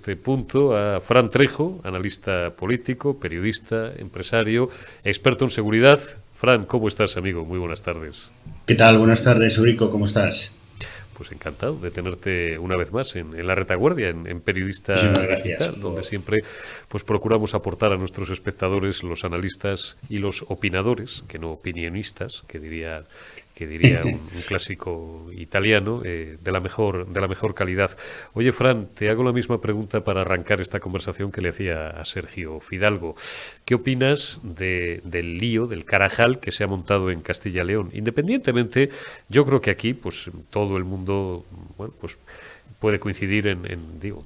este punto a Fran Trejo, analista político, periodista, empresario, experto en seguridad. Fran, ¿cómo estás, amigo? Muy buenas tardes. ¿Qué tal? Buenas tardes, Eurico, ¿cómo estás? Pues encantado de tenerte una vez más en la retaguardia, en Muchísimas Periodista gracias Digital, donde por... siempre pues procuramos aportar a nuestros espectadores, los analistas y los opinadores, que no opinionistas, que diría un clásico italiano, de la mejor calidad. Oye, Fran, te hago la misma pregunta para arrancar esta conversación que le hacía a Sergio Fidalgo. ¿Qué opinas del lío, del carajal que se ha montado en Castilla y León? Independientemente, yo creo que aquí, pues todo el mundo, bueno, pues puede coincidir digo,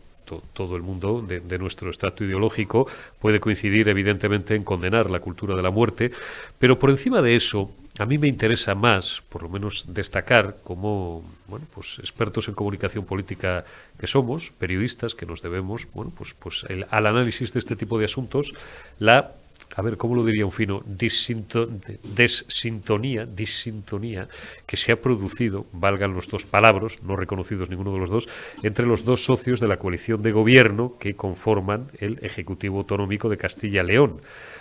todo el mundo de nuestro estrato ideológico puede coincidir evidentemente en condenar la cultura de la muerte, pero por encima de eso, a mí me interesa más, por lo menos, destacar como, bueno, pues expertos en comunicación política que somos, periodistas que nos debemos, bueno, al análisis de este tipo de asuntos, la, a ver, ¿cómo lo diría un fino? Disintonía que se ha producido, valgan los dos palabras, no reconocidos ninguno de los dos, entre los dos socios de la coalición de gobierno que conforman el Ejecutivo Autonómico de Castilla-León.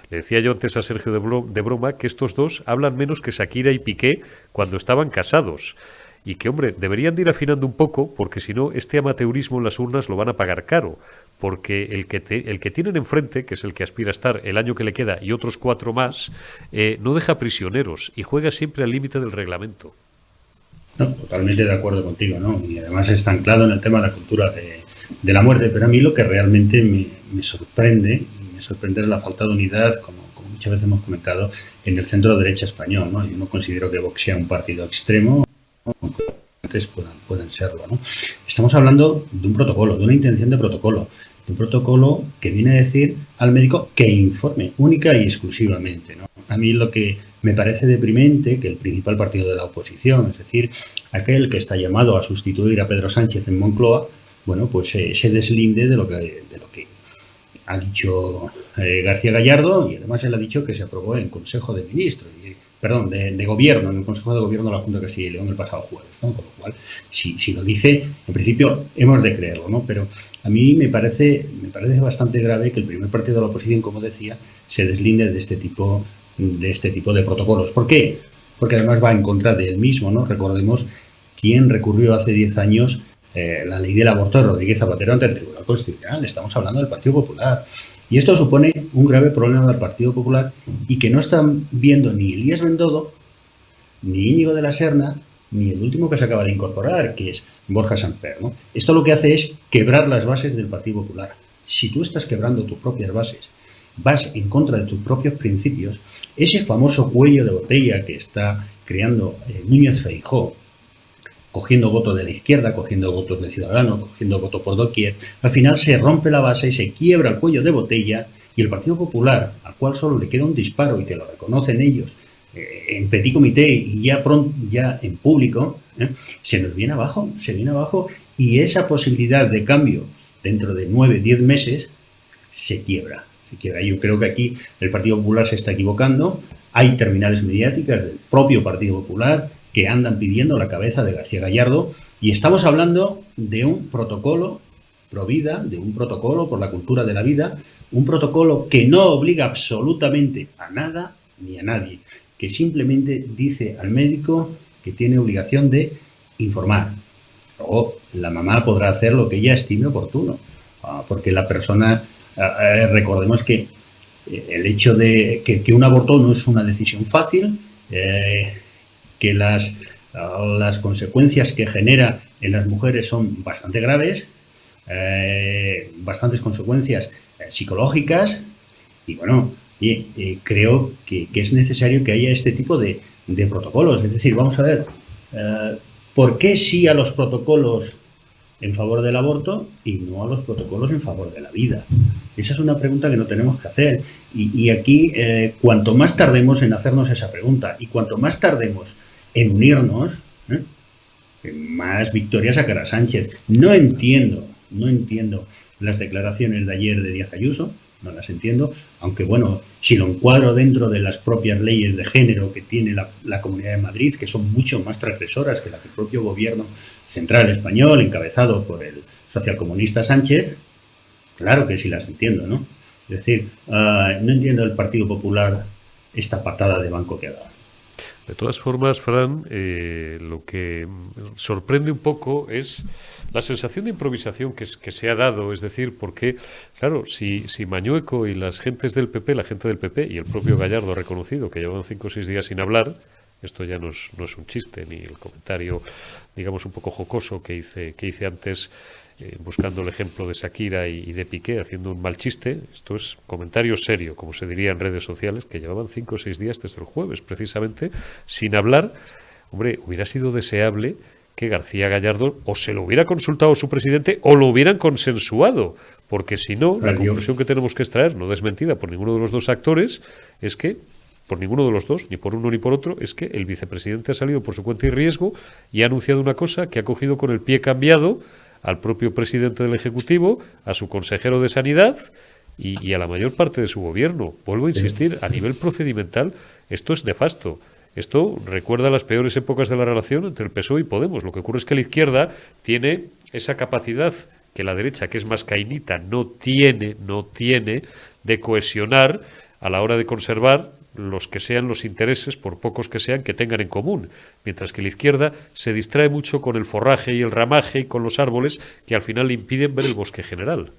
Le decía yo antes a Sergio de broma que estos dos hablan menos que Shakira y Piqué cuando estaban casados. Y que, hombre, deberían de ir afinando un poco, porque si no, este amateurismo en las urnas lo van a pagar caro. Porque el que tienen enfrente, que es el que aspira a estar el año que le queda y otros 4 más, no deja prisioneros y juega siempre al límite del reglamento. No, totalmente de acuerdo contigo, ¿no? Y además está anclado en el tema de la cultura de la muerte, pero a mí lo que realmente me sorprende es la falta de unidad, como muchas veces hemos comentado, en el centro derecha español, ¿no? Yo no considero que Vox sea un partido extremo, aunque antes puedan serlo, ¿no? Estamos hablando de un protocolo, de una intención de un protocolo que viene a decir al médico que informe única y exclusivamente, ¿no? A mí lo que me parece deprimente que el principal partido de la oposición, es decir, aquel que está llamado a sustituir a Pedro Sánchez en Moncloa, bueno, pues se deslinde de lo que ha dicho García Gallardo, y además él ha dicho que se aprobó en Consejo de Ministros, perdón, de Gobierno, en el Consejo de Gobierno de la Junta de Castilla y León el pasado jueves, ¿no? Con lo cual, si lo dice, en principio hemos de creerlo, ¿no? Pero a mí me parece bastante grave que el primer partido de la oposición, como decía, se deslinde de este tipo de protocolos. ¿Por qué? Porque además va en contra de él mismo, ¿no? Recordemos quién recurrió hace 10 años la ley del aborto de Rodríguez Zapatero ante el Tribunal Constitucional. Estamos hablando del Partido Popular. Y esto supone un grave problema del Partido Popular y que no están viendo ni Elías Bendodo, ni Íñigo de la Serna, ni el último que se acaba de incorporar, que es Borja Samper, ¿no? Esto lo que hace es quebrar las bases del Partido Popular. Si tú estás quebrando tus propias bases, vas en contra de tus propios principios, ese famoso cuello de botella que está creando Núñez Feijóo, cogiendo votos de la izquierda, cogiendo votos de Ciudadanos, cogiendo votos por doquier, al final se rompe la base y se quiebra el cuello de botella y el Partido Popular, al cual solo le queda un disparo y que lo reconocen ellos en petit comité y ya pronto, ya en público, se nos viene abajo, se viene abajo y esa posibilidad de cambio dentro de 9, 10 meses se quiebra. Yo creo que aquí el Partido Popular se está equivocando. Hay terminales mediáticas del propio Partido Popular que andan pidiendo la cabeza de García Gallardo y estamos hablando de un protocolo pro vida, de un protocolo por la cultura de la vida, un protocolo que no obliga absolutamente a nada ni a nadie, que simplemente dice al médico que tiene obligación de informar. Luego la mamá podrá hacer lo que ella estime oportuno, porque la persona, recordemos que el hecho de que un aborto no es una decisión fácil, que las consecuencias que genera en las mujeres son bastante graves, bastantes consecuencias psicológicas, y bueno, creo que es necesario que haya este tipo de protocolos. Es decir, vamos a ver, ¿por qué sí a los protocolos en favor del aborto y no a los protocolos en favor de la vida? Esa es una pregunta que no tenemos que hacer. Y aquí, cuanto más tardemos en hacernos esa pregunta y cuanto más tardemos en unirnos, más victoria sacará Sánchez. No entiendo las declaraciones de ayer de Díaz Ayuso, no las entiendo, aunque bueno, si lo encuadro dentro de las propias leyes de género que tiene la Comunidad de Madrid, que son mucho más transgresoras que la que el propio gobierno central español, encabezado por el socialcomunista Sánchez, Claro que sí las entiendo, ¿no? Es decir, no entiendo el Partido Popular esta patada de banco que ha dado. De todas formas, Fran, lo que sorprende un poco es la sensación de improvisación que se ha dado. Es decir, porque, claro, si Mañueco y las gentes del PP, la gente del PP y el propio Gallardo ha reconocido que llevan 5 o 6 días sin hablar, esto ya no es un chiste, ni el comentario, digamos, un poco jocoso que hice antes, buscando el ejemplo de Shakira y de Piqué haciendo un mal chiste. Esto es comentario serio, como se diría en redes sociales, que llevaban 5 o 6 días desde el jueves, precisamente, sin hablar. Hombre, hubiera sido deseable que García Gallardo o se lo hubiera consultado a su presidente o lo hubieran consensuado, porque si no, la conclusión que tenemos que extraer, no desmentida por ninguno de los dos actores, es que por ninguno de los dos, ni por uno ni por otro, es que el vicepresidente ha salido por su cuenta y riesgo y ha anunciado una cosa que ha cogido con el pie cambiado al propio presidente del Ejecutivo, a su consejero de Sanidad y a la mayor parte de su gobierno. Vuelvo a insistir, a nivel procedimental, esto es nefasto. Esto recuerda las peores épocas de la relación entre el PSOE y Podemos. Lo que ocurre es que la izquierda tiene esa capacidad que la derecha, que es más cainita, no tiene de cohesionar a la hora de conservar los que sean los intereses, por pocos que sean, que tengan en común, mientras que la izquierda se distrae mucho con el forraje y el ramaje y con los árboles que al final le impiden ver el bosque general.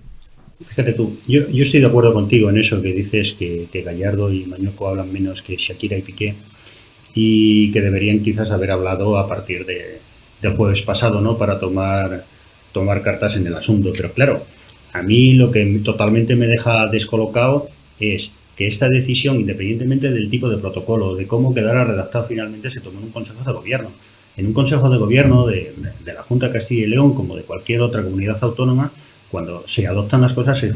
Fíjate tú, yo estoy de acuerdo contigo en eso que dices, que Gallardo y Mañueco hablan menos que Shakira y Piqué, y que deberían quizás haber hablado a partir del jueves pasado, ¿no? Para tomar cartas en el asunto. Pero claro, a mí lo que totalmente me deja descolocado es que esta decisión, independientemente del tipo de protocolo, de cómo quedara redactado finalmente, se tomó en un Consejo de Gobierno. En un Consejo de Gobierno de la Junta de Castilla y León, como de cualquier otra comunidad autónoma, cuando se adoptan las cosas,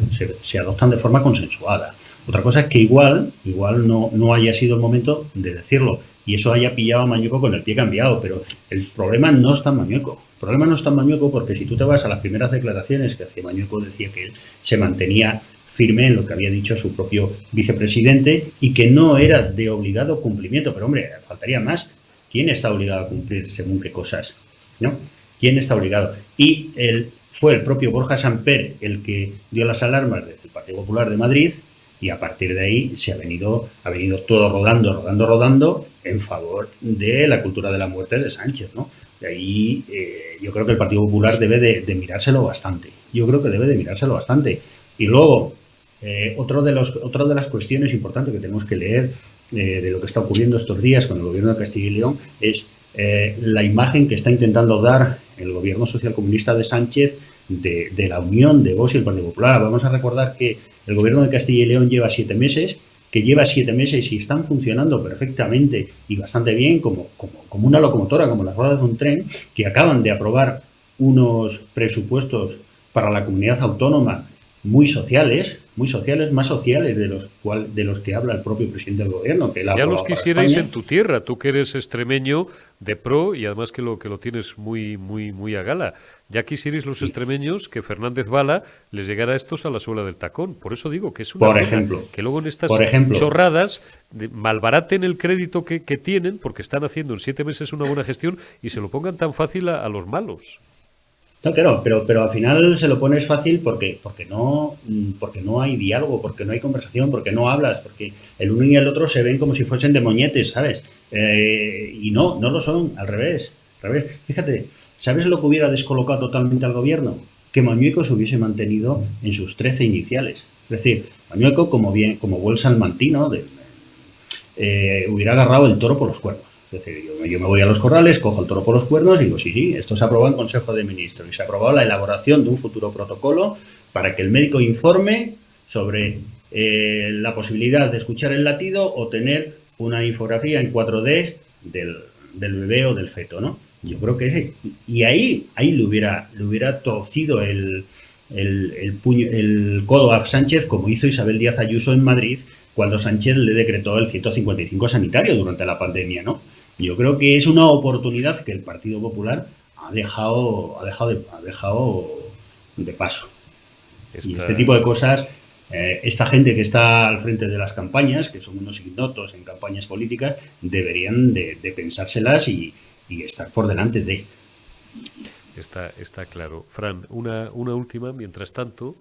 se adoptan de forma consensuada. Otra cosa es que igual no haya sido el momento de decirlo y eso haya pillado a Mañueco con el pie cambiado, pero el problema no está en Mañueco. El problema no está en Mañueco porque si tú te vas a las primeras declaraciones que hacía Mañueco, decía que él se mantenía firme en lo que había dicho su propio vicepresidente y que no era de obligado cumplimiento. Pero hombre, faltaría más. ¿Quién está obligado a cumplir según qué cosas? ¿No? ¿Quién está obligado? Y fue el propio Borja Samper el que dio las alarmas del Partido Popular de Madrid y a partir de ahí ha venido todo rodando en favor de la cultura de la muerte de Sánchez, ¿no? De ahí yo creo que el Partido Popular debe de mirárselo bastante. Yo creo que debe de mirárselo bastante. Y luego, otra de las cuestiones importantes que tenemos que leer de lo que está ocurriendo estos días con el gobierno de Castilla y León es la imagen que está intentando dar el gobierno socialcomunista de Sánchez de la unión de Vox y el Partido Popular. Vamos a recordar que el gobierno de Castilla y León lleva 7 meses, y están funcionando perfectamente y bastante bien como una locomotora, como las ruedas de un tren, que acaban de aprobar unos presupuestos para la comunidad autónoma muy sociales, más sociales de los que habla el propio presidente del gobierno. Que ya los quisierais en tu tierra, tú que eres extremeño de pro y además que lo tienes muy a gala. Ya quisierais los extremeños que Fernández Vara les llegara a estos a la suela del tacón. Por eso digo que es una pena que luego en estas chorradas malbaraten el crédito que tienen, porque están haciendo en 7 meses una buena gestión y se lo pongan tan fácil a los malos. No, claro, pero al final se lo pones fácil porque no hay diálogo, porque no hay conversación, porque no hablas, porque el uno y el otro se ven como si fuesen de moñetes, ¿sabes? Y no lo son, al revés. Fíjate, ¿sabes lo que hubiera descolocado totalmente al gobierno? Que Mañueco se hubiese mantenido en sus 13 iniciales. Es decir, Mañueco, como buen salmantino, hubiera agarrado el toro por los cuernos. Es decir, yo me voy a los corrales, cojo el toro por los cuernos y digo, sí, esto se aprobó en Consejo de Ministros y se aprobó la elaboración de un futuro protocolo para que el médico informe sobre la posibilidad de escuchar el latido o tener una infografía en 4D del bebé o del feto, ¿no? Yo creo que y ahí le hubiera torcido el codo a Sánchez, como hizo Isabel Díaz Ayuso en Madrid cuando Sánchez le decretó el 155 sanitario durante la pandemia, ¿no? Yo creo que es una oportunidad que el Partido Popular ha dejado de paso. Y este tipo de cosas, esta gente que está al frente de las campañas, que son unos ignotos en campañas políticas, deberían de pensárselas y estar por delante de. Está claro. Fran, una última, mientras tanto,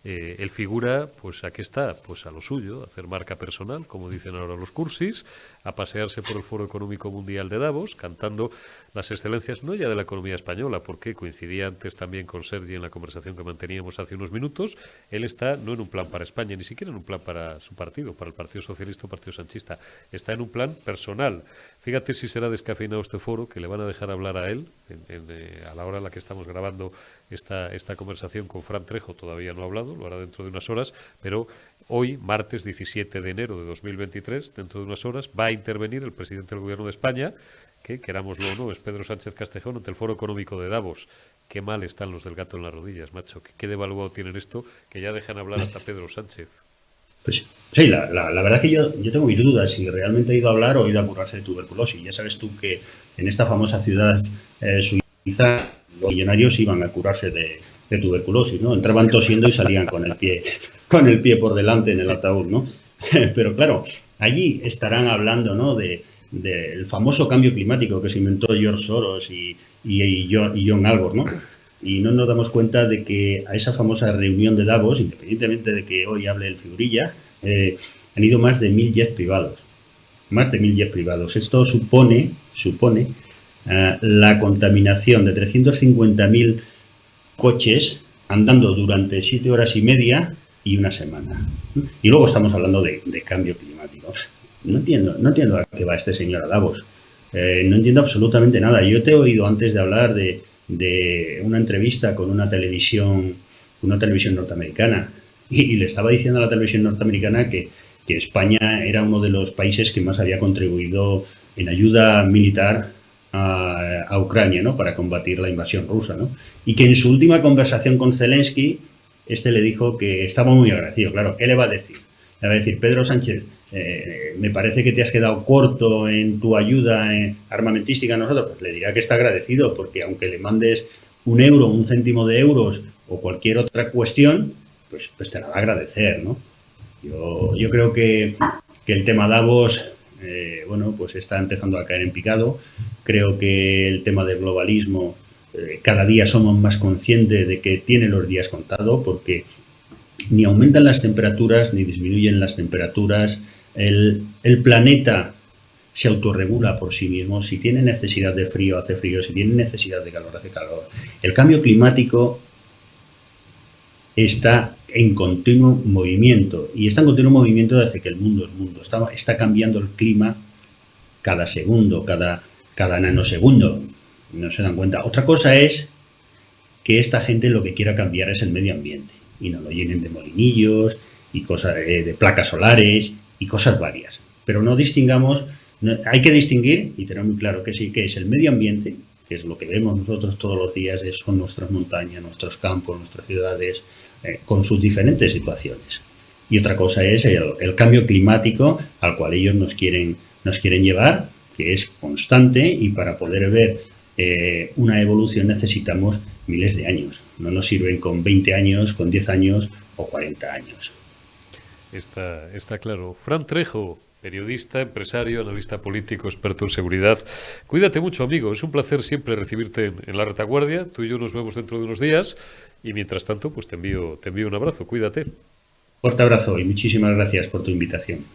él figura, pues aquí está, pues a lo suyo, a hacer marca personal, como dicen ahora los cursis, a pasearse por el Foro Económico Mundial de Davos, cantando las excelencias no ya de la economía española, porque coincidía antes también con Sergi en la conversación que manteníamos hace unos minutos. Él está no en un plan para España, ni siquiera en un plan para su partido, para el Partido Socialista o Partido Sanchista, está en un plan personal. Fíjate si será descafeinado este foro, que le van a dejar hablar a él a la hora en la que estamos grabando esta conversación con Fran Trejo. Todavía no ha hablado, lo hará dentro de unas horas, pero hoy, martes 17 de enero de 2023, dentro de unas horas, va a intervenir el presidente del Gobierno de España, que, querámoslo o no, es Pedro Sánchez Castejón, ante el Foro Económico de Davos. Qué mal están los del gato en las rodillas, macho. Qué devaluado tienen esto, que ya dejan hablar hasta Pedro Sánchez. Pues sí, la verdad es que yo tengo mis dudas si realmente ha ido a hablar o ha ido a curarse de tuberculosis. Ya sabes tú que en esta famosa ciudad suiza los millonarios iban a curarse de tuberculosis, ¿no? Entraban tosiendo y salían con el pie por delante en el ataúd, ¿no? Pero claro, allí estarán hablando, ¿no? del famoso cambio climático que se inventó George Soros y John Albor, ¿no? Y no nos damos cuenta de que a esa famosa reunión de Davos, independientemente de que hoy hable el figurilla, han ido más de 1.000 jets privados. Más de 1.000 jets privados. Esto supone la contaminación de 350.000 coches andando durante 7 horas y media y una semana. Y luego estamos hablando de cambio climático. No entiendo a qué va este señor a Davos. No entiendo absolutamente nada. Yo te he oído antes de hablar de una entrevista con una televisión norteamericana y le estaba diciendo a la televisión norteamericana que España era uno de los países que más había contribuido en ayuda militar a Ucrania, ¿no? Para combatir la invasión rusa, ¿no? Y que en su última conversación con Zelensky le dijo que estaba muy agradecido. Claro, ¿qué le va a decir? Le va a decir: Pedro Sánchez, me parece que te has quedado corto en tu ayuda armamentística a nosotros. Pues le dirá que está agradecido, porque aunque le mandes un euro, un céntimo de euros o cualquier otra cuestión, pues te la va a agradecer, ¿no? Yo creo que el tema Davos, pues está empezando a caer en picado. Creo que el tema del globalismo, cada día somos más conscientes de que tiene los días contados, porque ni aumentan las temperaturas ni disminuyen las temperaturas. El planeta se autorregula por sí mismo. Si tiene necesidad de frío, hace frío. Si tiene necesidad de calor, hace calor. El cambio climático está en continuo movimiento, y está en continuo movimiento desde que el mundo es mundo. Está cambiando el clima cada segundo, cada nanosegundo. No se dan cuenta. Otra cosa es que esta gente lo que quiera cambiar es el medio ambiente, y no lo llenen de molinillos y cosas de placas solares y cosas varias. Pero no distingamos, hay que distinguir y tener muy claro que sí, que es el medio ambiente, que es lo que vemos nosotros todos los días, son nuestras montañas, nuestros campos, nuestras ciudades, con sus diferentes situaciones. Y otra cosa es el cambio climático al cual ellos nos quieren llevar, que es constante, y para poder ver una evolución necesitamos miles de años. No nos sirven con 20 años, con 10 años o 40 años. Está claro. Fran Trejo, periodista, empresario, analista político, experto en seguridad. Cuídate mucho, amigo. Es un placer siempre recibirte en la retaguardia. Tú y yo nos vemos dentro de unos días. Y mientras tanto, pues te envío un abrazo. Cuídate. Fuerte abrazo y muchísimas gracias por tu invitación.